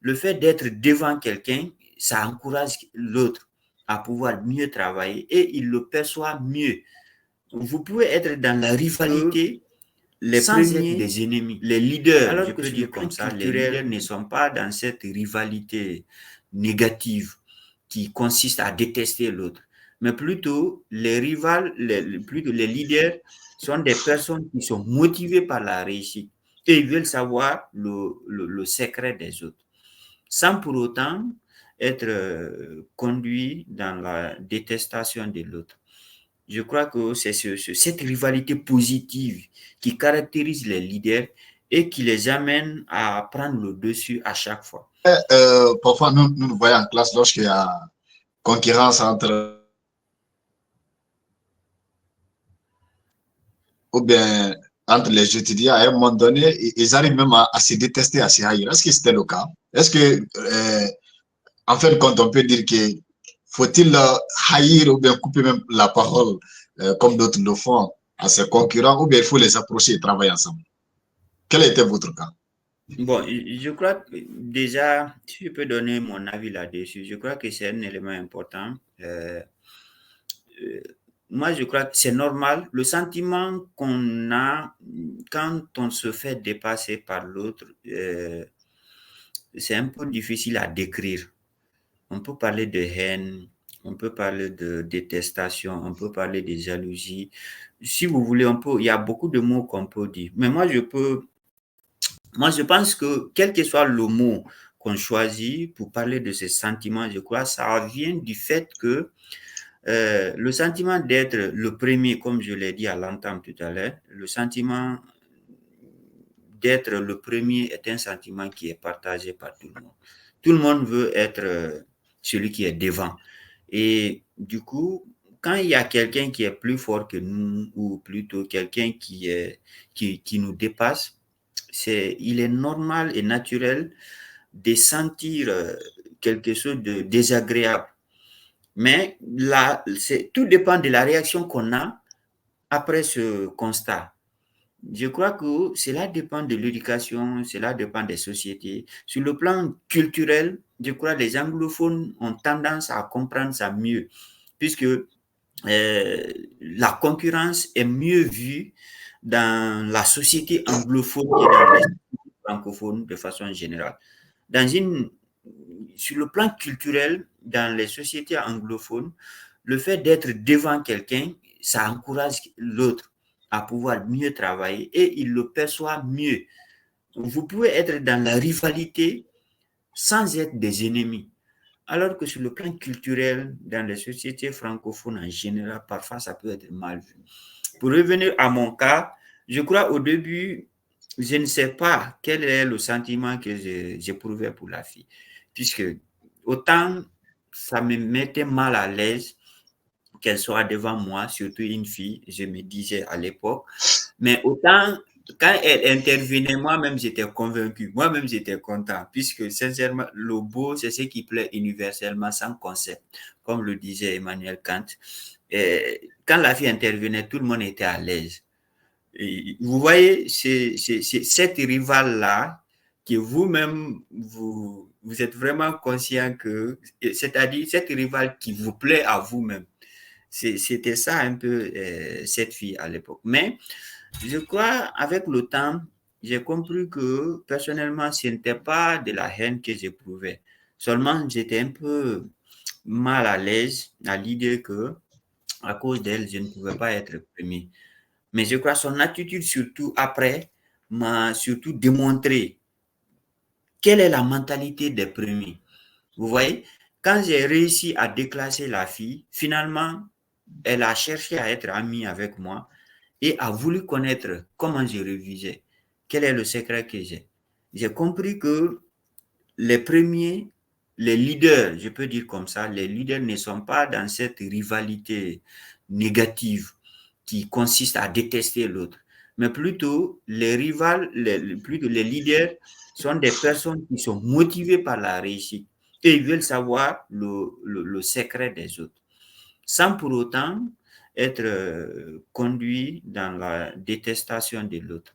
le fait d'être devant quelqu'un, ça encourage l'autre à pouvoir mieux travailler et il le perçoit mieux. Vous pouvez être dans la rivalité sans être des ennemis. Les leaders, je peux dire comme ça, les leaders ne sont pas dans cette rivalité négative qui consiste à détester l'autre, mais plutôt les leaders sont des personnes qui sont motivées par la réussite et ils veulent savoir le secret des autres, sans pour autant être conduits dans la détestation de l'autre. Je crois que c'est cette rivalité positive qui caractérise les leaders et qui les amène à prendre le dessus à chaque fois. Parfois, nous voyons en classe lorsqu'il y a concurrence entre ou bien entre les étudiants, à un moment donné, ils arrivent même à se détester, à se haïr. Est-ce que c'était le cas? Est-ce que, en fait, quand on peut dire que faut-il haïr ou bien couper même la parole, comme d'autres le font, à ses concurrents, ou bien il faut les approcher et travailler ensemble? Quel était votre cas? Bon, je crois que déjà, si je peux donner mon avis là-dessus, je crois que c'est un élément important. Euh, Moi, je crois que c'est normal. Le sentiment qu'on a quand on se fait dépasser par l'autre, c'est un peu difficile à décrire. On peut parler de haine, on peut parler de détestation, on peut parler de jalousie. Si vous voulez, il y a beaucoup de mots qu'on peut dire. Mais moi, je pense que quel que soit le mot qu'on choisit pour parler de ces sentiments, je crois, ça vient du fait que le sentiment d'être le premier, comme je l'ai dit à l'entame tout à l'heure, le sentiment d'être le premier est un sentiment qui est partagé par tout le monde. Tout le monde veut être celui qui est devant. Et du coup, quand il y a quelqu'un qui est plus fort que nous, ou plutôt quelqu'un qui nous dépasse, il est normal et naturel de sentir quelque chose de désagréable. Mais là, tout dépend de la réaction qu'on a après ce constat. Je crois que cela dépend de l'éducation, cela dépend des sociétés. Sur le plan culturel, je crois que les anglophones ont tendance à comprendre ça mieux, puisque la concurrence est mieux vue dans la société anglophone que dans les francophones de façon générale. Sur le plan culturel, dans les sociétés anglophones, le fait d'être devant quelqu'un, ça encourage l'autre à pouvoir mieux travailler et il le perçoit mieux. Vous pouvez être dans la rivalité sans être des ennemis. Alors que sur le plan culturel, dans les sociétés francophones en général, parfois ça peut être mal vu. Pour revenir à mon cas, je crois au début, je ne sais pas quel est le sentiment que j'éprouvais pour la fille, puisque autant ça me mettait mal à l'aise qu'elle soit devant moi, surtout une fille, je me disais à l'époque, mais autant quand elle intervenait, moi-même j'étais convaincu, moi-même j'étais content, puisque sincèrement, le beau, c'est ce qui plaît universellement sans concept, comme le disait Emmanuel Kant. Et quand la fille intervenait, tout le monde était à l'aise. Et vous voyez, c'est cette rivale-là que vous-même, vous êtes vraiment conscient que, c'est-à-dire cette rivale qui vous plaît à vous-même. C'était ça un peu cette fille à l'époque. Mais je crois, avec le temps, j'ai compris que personnellement, ce n'était pas de la haine que j'éprouvais. Seulement, j'étais un peu mal à l'aise à l'idée que, à cause d'elle, je ne pouvais pas être premier. Mais je crois que son attitude, surtout après, m'a surtout démontré quelle est la mentalité des premiers. Vous voyez, quand j'ai réussi à déclasser la fille, finalement, elle a cherché à être amie avec moi et a voulu connaître comment je révisais. Quel est le secret que j'ai? J'ai compris que les premiers, les leaders, je peux dire comme ça, les leaders ne sont pas dans cette rivalité négative qui consiste à détester l'autre, mais plutôt plutôt les leaders sont des personnes qui sont motivées par la réussite et ils veulent savoir le secret des autres, sans pour autant être conduits dans la détestation de l'autre.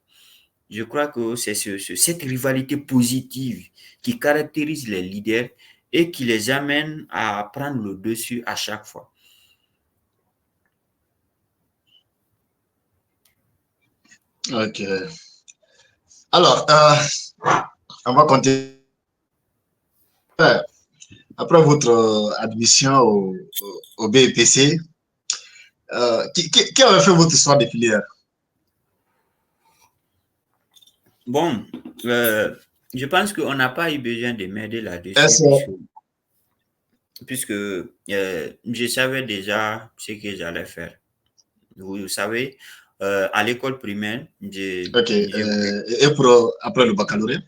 Je crois que c'est cette rivalité positive qui caractérise les leaders et qui les amène à prendre le dessus à chaque fois. Ok. Alors, on va continuer. Après votre admission au BEPC, qui avait fait votre histoire de filière? Bon, je pense qu'on n'a pas eu besoin de m'aider là-dessus Est-ce, puisque je savais déjà ce que j'allais faire. Vous savez, à l'école primaire, ok. je voulais, Et après le baccalauréat?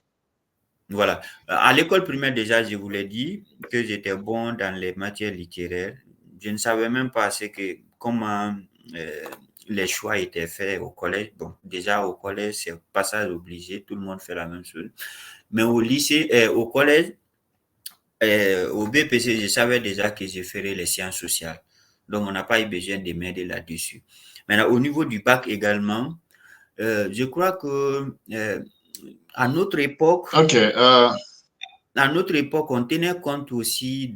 voilà, à l'école primaire déjà, je vous l'ai dit que j'étais bon dans les matières littéraires. Je ne savais même pas comment euh, les choix étaient faits au collège. Bon, déjà au collège, c'est passage obligé, tout le monde fait la même chose. Mais au lycée, au collège, au BPC, je savais déjà que je ferais les sciences sociales. Donc, on n'a pas eu besoin de m'aider là-dessus. Maintenant, au niveau du bac également, je crois que à notre époque, Ok. on tenait compte aussi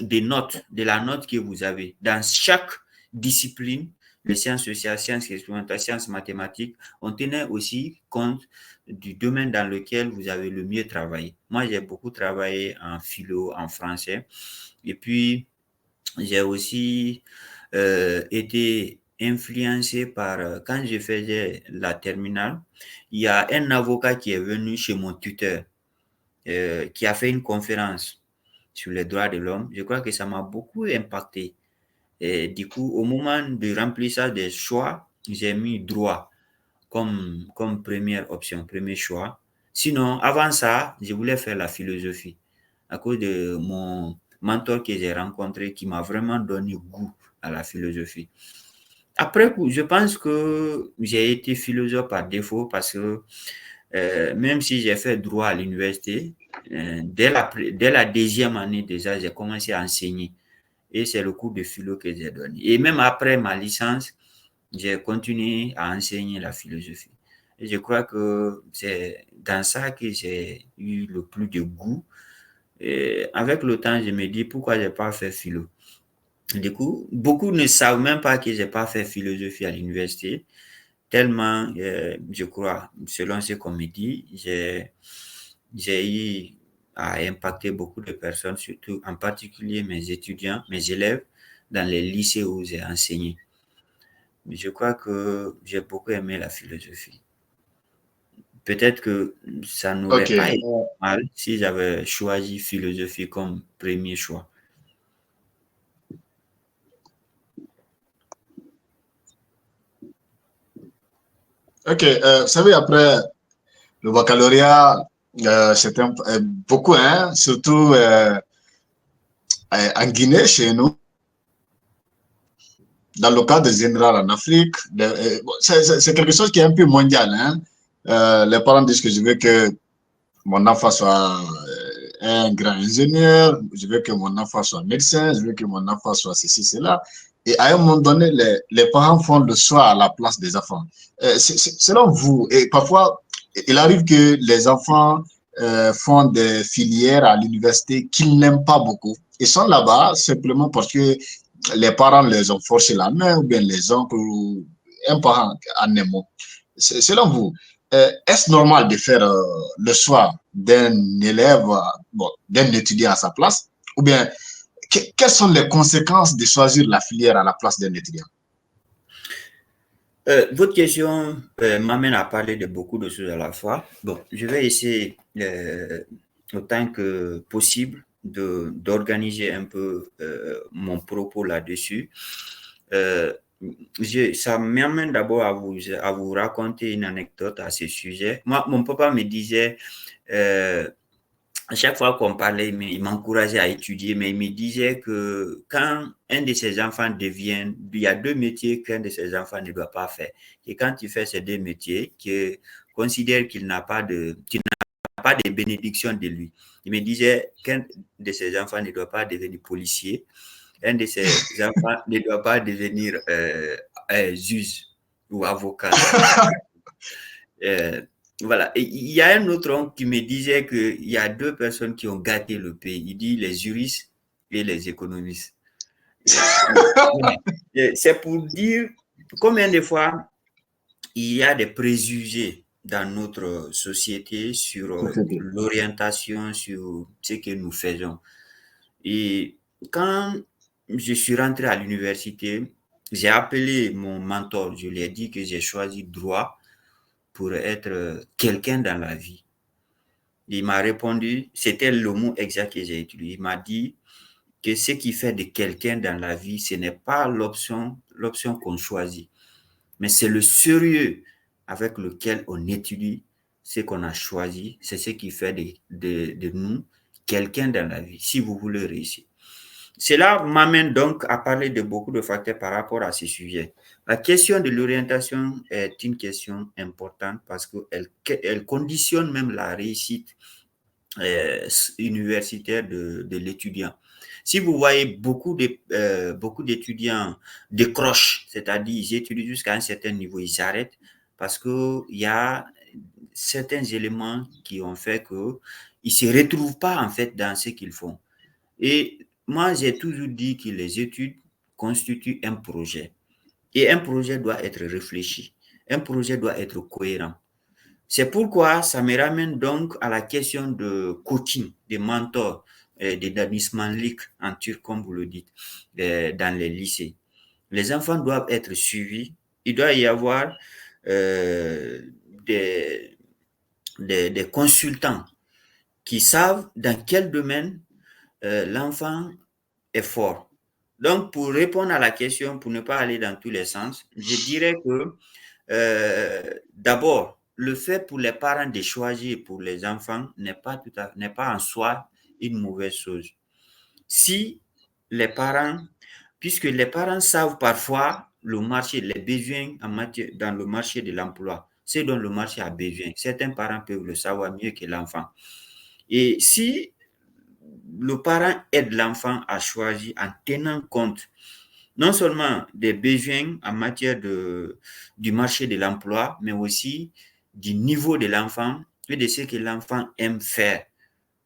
des notes, de la note que vous avez. Dans chaque discipline, les sciences sociales, sciences expérimentales, sciences mathématiques, on tenait aussi compte du domaine dans lequel vous avez le mieux travaillé. Moi, j'ai beaucoup travaillé en philo, en français. Et puis, j'ai aussi été influencé par, quand je faisais la terminale, il y a un avocat qui est venu chez mon tuteur, qui a fait une conférence sur les droits de l'homme. Je crois que ça m'a beaucoup impacté. Et du coup, au moment du remplissage des choix, j'ai mis droit comme première option, premier choix. Sinon, avant ça, je voulais faire la philosophie à cause de mon mentor que j'ai rencontré qui m'a vraiment donné goût à la philosophie. Après, je pense que j'ai été philosophe par défaut parce que même si j'ai fait droit à l'université, dès la deuxième année déjà, j'ai commencé à enseigner. Et c'est le cours de philo que j'ai donné. Et même après ma licence, j'ai continué à enseigner la philosophie. Et je crois que c'est dans ça que j'ai eu le plus de goût. Et avec le temps, je me dis pourquoi j'ai pas fait philo. Du coup, beaucoup ne savent même pas que j'ai pas fait philosophie à l'université, tellement, je crois, selon ce qu'on me dit, j'ai eu à impacter beaucoup de personnes, surtout en particulier mes étudiants, mes élèves, dans les lycées où j'ai enseigné. Mais je crois que j'ai beaucoup aimé la philosophie. Peut-être que ça n'aurait Ok. pas été mal si j'avais choisi philosophie comme premier choix. Ok. Vous savez, après le baccalauréat, c'était beaucoup, hein, surtout en Guinée, chez nous. Dans le cadre général en Afrique, c'est quelque chose qui est un peu mondial. Hein. Les parents disent que je veux que mon enfant soit un grand ingénieur, je veux que mon enfant soit médecin, je veux que mon enfant soit ceci, cela. Et à un moment donné, les parents font le choix à la place des enfants. Selon vous, et parfois, il arrive que les enfants font des filières à l'université qu'ils n'aiment pas beaucoup. Ils sont là-bas simplement parce que les parents les ont forcé la main, ou bien les oncles, ou un parent en un mot. Selon vous, est-ce normal de faire le choix d'un élève, bon, d'un étudiant à sa place, ou bien quelles sont les conséquences de choisir la filière à la place d'un étudiant? Votre question m'amène à parler de beaucoup de choses à la fois. Bon, je vais essayer autant que possible d'organiser un peu mon propos là-dessus. Euh, Ça m'amène d'abord à vous raconter une anecdote à ce sujet. Moi, mon papa me disait, euh, à chaque fois qu'on parlait, il m'encourageait à étudier, mais il me disait que quand un de ses enfants devient, il y a deux métiers qu'un de ses enfants ne doit pas faire. Et quand il fait ces deux métiers, qu'il considère qu'il n'a pas de bénédiction de lui. Il me disait qu'un de ses enfants ne doit pas devenir policier, un de ses enfants ne doit pas devenir juge ou avocat. Voilà. Et il y a un autre oncle qui me disait qu'il y a deux personnes qui ont gâté le pays. Il dit les juristes et les économistes. C'est pour dire combien de fois il y a des préjugés dans notre société sur l'orientation, sur ce que nous faisons. Et quand je suis rentré à l'université, j'ai appelé mon mentor, je lui ai dit que j'ai choisi droit pour être quelqu'un dans la vie. Il m'a répondu, c'était le mot exact que j'ai utilisé. Il m'a dit que ce qui fait de quelqu'un dans la vie, ce n'est pas l'option qu'on choisit, mais c'est le sérieux avec lequel on étudie ce qu'on a choisi. C'est ce qui fait de nous quelqu'un dans la vie, si vous voulez réussir. Cela m'amène donc à parler de beaucoup de facteurs par rapport à ce sujet. La question de l'orientation est une question importante parce qu'elle conditionne même la réussite universitaire de l'étudiant. Si vous voyez beaucoup d'étudiants décrochent, c'est-à-dire ils étudient jusqu'à un certain niveau, ils arrêtent parce qu'il y a certains éléments qui ont fait qu'ils ne se retrouvent pas en fait dans ce qu'ils font. Et moi, j'ai toujours dit que les études constituent un projet. Et un projet doit être réfléchi. Un projet doit être cohérent. C'est pourquoi ça me ramène donc à la question de coaching, de mentor, de danışmanlık en turc, comme vous le dites, dans les lycées. Les enfants doivent être suivis. Il doit y avoir euh, des, des consultants qui savent dans quel domaine l'enfant est fort. Donc, pour répondre à la question, pour ne pas aller dans tous les sens, je dirais que d'abord, le fait pour les parents de choisir pour les enfants n'est pas en soi une mauvaise chose. Si les parents, puisque les parents savent parfois le marché, les besoins en matière, dans le marché de l'emploi, ce dont le marché a besoin. Certains parents peuvent le savoir mieux que l'enfant. Et si le parent aide l'enfant à choisir en tenant compte non seulement des besoins en matière du marché de l'emploi, mais aussi du niveau de l'enfant et de ce que l'enfant aime faire.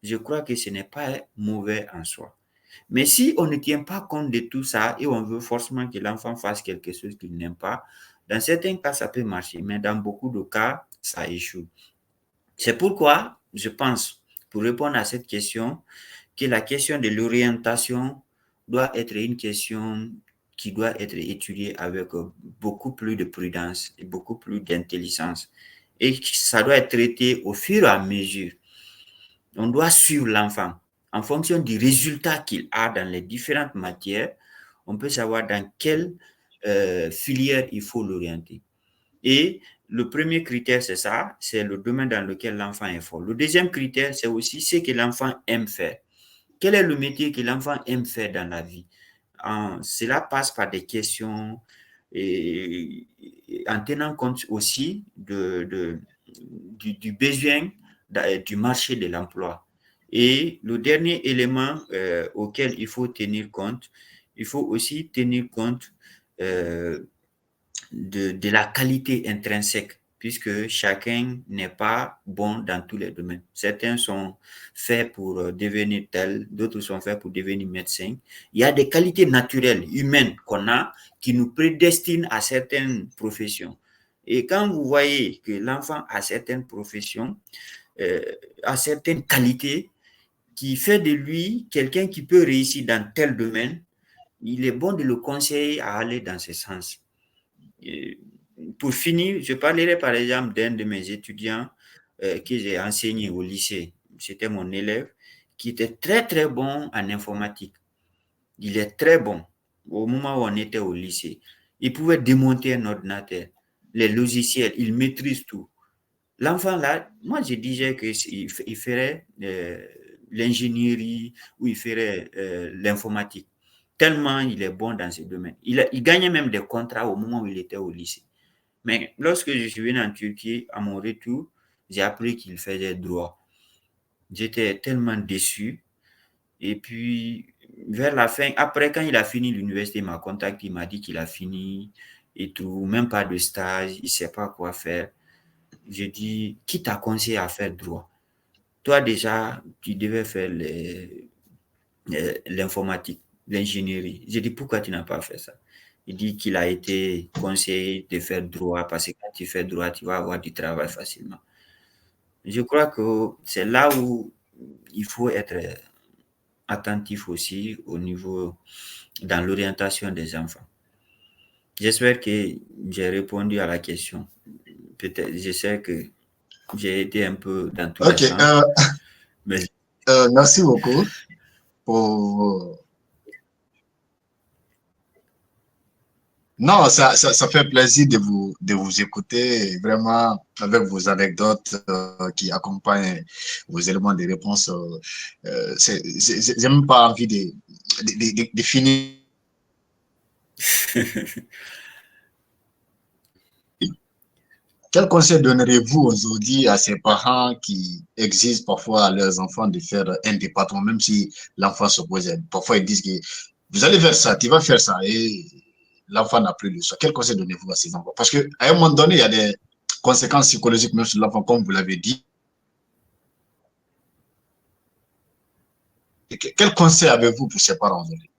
Je crois que ce n'est pas mauvais en soi. Mais si on ne tient pas compte de tout ça et on veut forcément que l'enfant fasse quelque chose qu'il n'aime pas, dans certains cas, ça peut marcher, mais dans beaucoup de cas, ça échoue. C'est pourquoi je pense, pour répondre à cette question, que la question de l'orientation doit être une question qui doit être étudiée avec beaucoup plus de prudence et beaucoup plus d'intelligence. Et ça doit être traité au fur et à mesure. On doit suivre l'enfant en fonction du résultat qu'il a dans les différentes matières. On peut savoir dans quelle filière il faut l'orienter. Et le premier critère, c'est ça, c'est le domaine dans lequel l'enfant est fort. Le deuxième critère, c'est aussi ce que l'enfant aime faire. Quel est le métier que l'enfant aime faire dans la vie? Cela passe par des questions et en tenant compte aussi du besoin du marché de l'emploi. Et le dernier élément auquel il faut tenir compte, il faut aussi tenir compte euh, de la qualité intrinsèque, puisque chacun n'est pas bon dans tous les domaines. Certains sont faits pour devenir tel, d'autres sont faits pour devenir médecin. Il y a des qualités naturelles, humaines qu'on a, qui nous prédestinent à certaines professions. Et quand vous voyez que l'enfant a certaines professions, a certaines qualités, qui fait de lui quelqu'un qui peut réussir dans tel domaine, il est bon de le conseiller à aller dans ce sens. Et pour finir, je parlerai par exemple d'un de mes étudiants que j'ai enseigné au lycée. C'était mon élève qui était très très bon en informatique. Il est très bon au moment où on était au lycée. Il pouvait démonter un ordinateur, les logiciels, il maîtrise tout. L'enfant là, moi je disais qu'il ferait l'ingénierie ou il ferait l'informatique. Tellement il est bon dans ce domaine. Il gagnait même des contrats au moment où il était au lycée. Mais lorsque je suis venu en Turquie, à mon retour, j'ai appris qu'il faisait droit. J'étais tellement déçu. Et puis, vers la fin, après, quand il a fini l'université, il m'a contacté, il m'a dit qu'il a fini et tout, même pas de stage, il ne sait pas quoi faire. je dis, qui t'a conseillé à faire droit? Toi, déjà, tu devais faire l'informatique, l'ingénierie. J'ai dit, pourquoi tu n'as pas fait ça? Il dit qu'il a été conseillé de faire droit parce que quand tu fais droit, tu vas avoir du travail facilement. Je crois que c'est là où il faut être attentif aussi au niveau, dans l'orientation des enfants. J'espère que j'ai répondu à la question. Peut-être, je sais que j'ai été un peu dans tous les Ok, sens, mais merci beaucoup pour... Non, ça fait plaisir de vous écouter, vraiment, avec vos anecdotes qui accompagnent vos éléments de réponse. J'ai même pas envie de finir. Quel conseil donneriez-vous aujourd'hui à ces parents qui exigent parfois à leurs enfants de faire un département, même si l'enfant s'oppose? Parfois, ils disent que vous allez faire ça, tu vas faire ça, et l'enfant n'a plus le choix. Quel conseil donnez-vous à ces enfants? Parce qu'à un moment donné, il y a des conséquences psychologiques même sur l'enfant, comme vous l'avez dit. Quel conseil avez-vous pour ces parents aujourd'hui?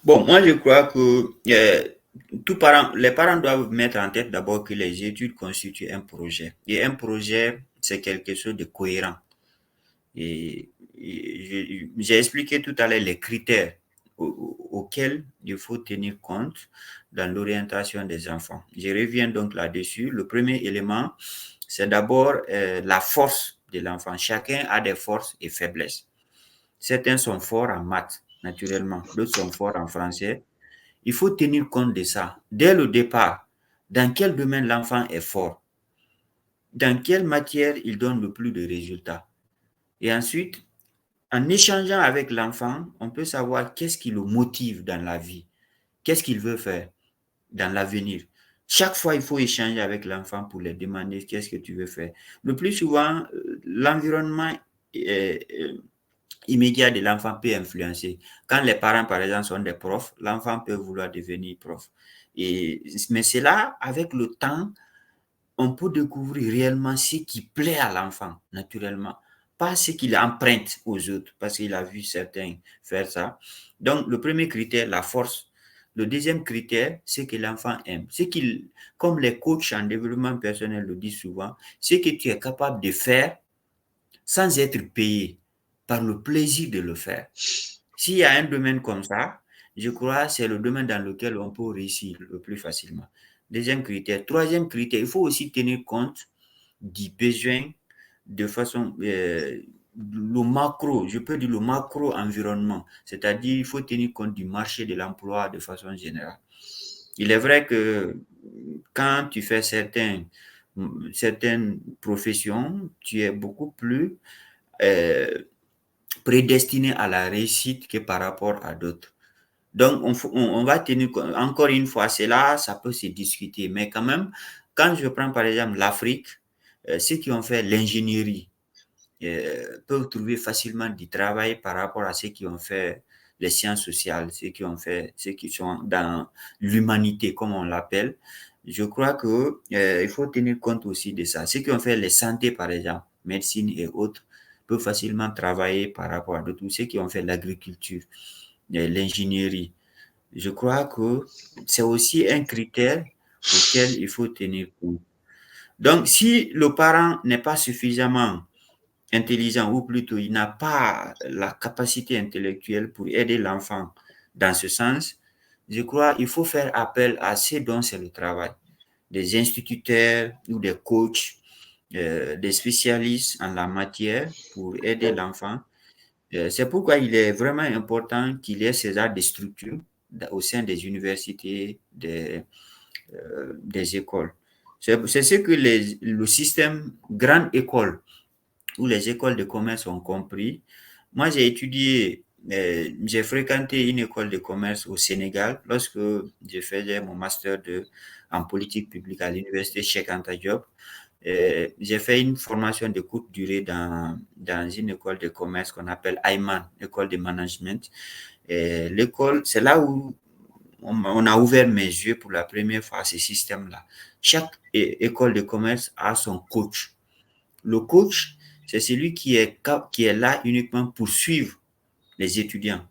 bon, moi je crois que les parents doivent mettre en tête d'abord que les études constituent un projet. Et un projet, c'est quelque chose de cohérent. Et j'ai expliqué tout à l'heure les critères auxquels il faut tenir compte dans l'orientation des enfants. Je reviens donc là-dessus. Le premier élément, c'est d'abord la force de l'enfant. Chacun a des forces et faiblesses. Certains sont forts en maths, naturellement. D'autres sont forts en français. Il faut tenir compte de ça. Dès le départ, dans quel domaine l'enfant est fort? Dans quelle matière il donne le plus de résultats? Et ensuite, en échangeant avec l'enfant, on peut savoir qu'est-ce qui le motive dans la vie, qu'est-ce qu'il veut faire dans l'avenir. Chaque fois, il faut échanger avec l'enfant pour lui demander qu'est-ce que tu veux faire. Le plus souvent, l'environnement immédiat de l'enfant peut influencer. Quand les parents, par exemple, sont des profs, l'enfant peut vouloir devenir prof. Mais c'est là, avec le temps, on peut découvrir réellement ce qui plaît à l'enfant, naturellement. Pas ce qu'il emprunte aux autres, parce qu'il a vu certains faire ça. Donc, le premier critère, la force. Le deuxième critère, c'est que l'enfant aime. C'est qu'il, comme les coachs en développement personnel le disent souvent, c'est que tu es capable de faire sans être payé, par le plaisir de le faire. S'il y a un domaine comme ça, je crois que c'est le domaine dans lequel on peut réussir le plus facilement. Deuxième critère. Troisième critère, il faut aussi tenir compte du besoin de façon, le macro, je peux dire le macro-environnement, c'est-à-dire il faut tenir compte du marché de l'emploi de façon générale. Il est vrai que quand tu fais certaines professions, tu es beaucoup plus euh, prédestiné à la réussite que par rapport à d'autres. Donc, on va tenir compte, encore une fois, c'est là, ça peut se discuter, mais quand même, quand je prends par exemple l'Afrique, ceux qui ont fait l'ingénierie peuvent trouver facilement du travail par rapport à ceux qui ont fait les sciences sociales, ceux qui sont dans l'humanité, comme on l'appelle. Je crois que il faut tenir compte aussi de ça. Ceux qui ont fait les santé, par exemple, médecine et autres, peuvent facilement travailler par rapport à d'autres. Ceux qui ont fait l'agriculture, l'ingénierie. Je crois que c'est aussi un critère auquel il faut tenir compte. Donc, si le parent n'est pas suffisamment intelligent, ou plutôt il n'a pas la capacité intellectuelle pour aider l'enfant dans ce sens, je crois qu'il faut faire appel à ceux dont c'est le travail, des instituteurs ou des coachs, des spécialistes en la matière pour aider l'enfant. C'est pourquoi il est vraiment important qu'il y ait ces genres de structures au sein des universités, des écoles. C'est ce que le système grande école où les écoles de commerce ont compris. Moi, j'ai fréquenté une école de commerce au Sénégal lorsque je faisais mon en politique publique à l'université Cheikh Anta Diop. J'ai fait une formation de courte durée dans une école de commerce qu'on appelle Ayman, école de management. L'école, c'est là où on a ouvert mes yeux pour la première fois à ce système-là. Chaque école de commerce a son coach. Le coach, c'est celui qui est là uniquement pour suivre les étudiants,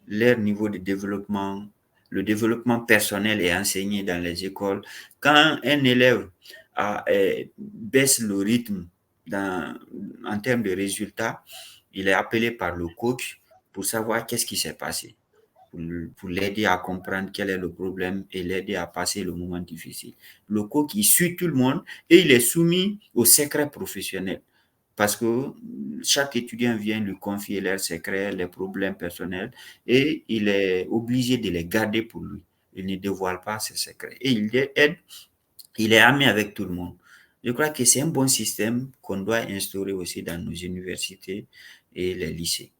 leur niveau de développement, le développement personnel est enseigné dans les écoles. Quand un élève baisse le rythme en termes de résultats, il est appelé par le coach pour savoir qu'est-ce qui s'est passé, pour l'aider à comprendre quel est le problème et l'aider à passer le moment difficile. Le coach, il suit tout le monde et il est soumis au secret professionnel. Parce que chaque étudiant vient lui confier leurs secrets, les problèmes personnels, et il est obligé de les garder pour lui. Il ne dévoile pas ses secrets. Et il est ami avec tout le monde. Je crois que c'est un bon système qu'on doit instaurer aussi dans nos universités et les lycées.